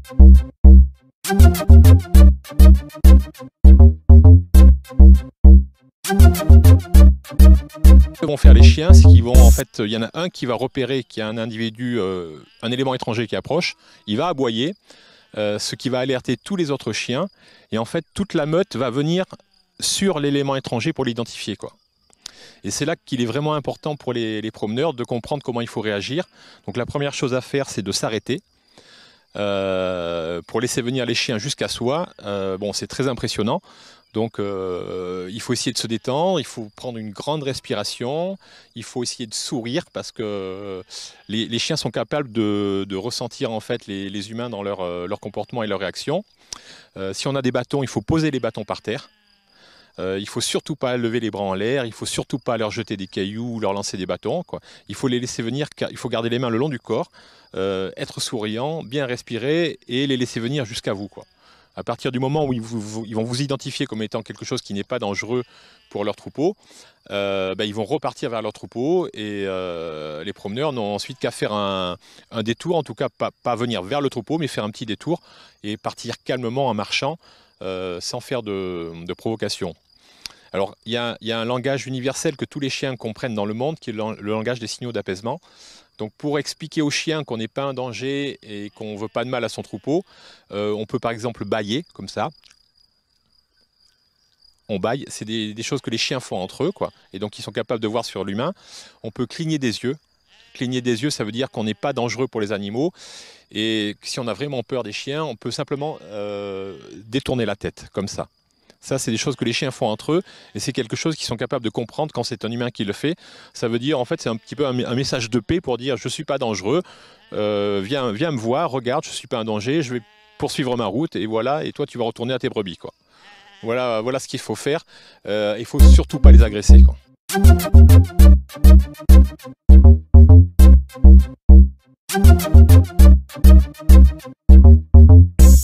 Ce que vont faire les chiens, c'est qu'ils vont, en fait, il y en a un qui va repérer qu'il y a un individu, un élément étranger qui approche, il va aboyer, ce qui va alerter tous les autres chiens, et en fait toute la meute va venir sur l'élément étranger pour l'identifier, quoi. Et c'est là qu'il est vraiment important pour les promeneurs de comprendre comment il faut réagir. Donc la première chose à faire, c'est de s'arrêter pour laisser venir les chiens jusqu'à soi. Bon, c'est très impressionnant. Donc il faut essayer de se détendre, il faut prendre une grande respiration, il faut essayer de sourire parce que les chiens sont capables de ressentir en fait les humains dans leur comportement et leurs réactions. Si on a des bâtons, il faut poser les bâtons par terre. Il ne faut surtout pas lever les bras en l'air, il ne faut surtout pas leur jeter des cailloux ou leur lancer des bâtons, quoi. Il faut les laisser venir, il faut garder les mains le long du corps, être souriant, bien respirer et les laisser venir jusqu'à vous, quoi. À partir du moment où ils vont vous identifier comme étant quelque chose qui n'est pas dangereux pour leur troupeau, ils vont repartir vers leur troupeau et les promeneurs n'ont ensuite qu'à faire un détour, en tout cas pas venir vers le troupeau, mais faire un petit détour et partir calmement en marchant sans faire de provocation. Alors, il y a un langage universel que tous les chiens comprennent dans le monde, qui est le langage des signaux d'apaisement. Donc, pour expliquer aux chiens qu'on n'est pas un danger et qu'on ne veut pas de mal à son troupeau, on peut par exemple bâiller, comme ça. On bâille, c'est des choses que les chiens font entre eux, quoi, et donc ils sont capables de voir sur l'humain. On peut cligner des yeux. Cligner des yeux, ça veut dire qu'on n'est pas dangereux pour les animaux. Et si on a vraiment peur des chiens, on peut simplement détourner la tête, comme ça. Ça, c'est des choses que les chiens font entre eux, et c'est quelque chose qu'ils sont capables de comprendre quand c'est un humain qui le fait. Ça veut dire, en fait, c'est un petit peu un message de paix pour dire « je ne suis pas dangereux, viens me voir, regarde, je ne suis pas un danger, je vais poursuivre ma route, et voilà, et toi, tu vas retourner à tes brebis, quoi. » Voilà ce qu'il faut faire. Il ne faut surtout pas les agresser, quoi.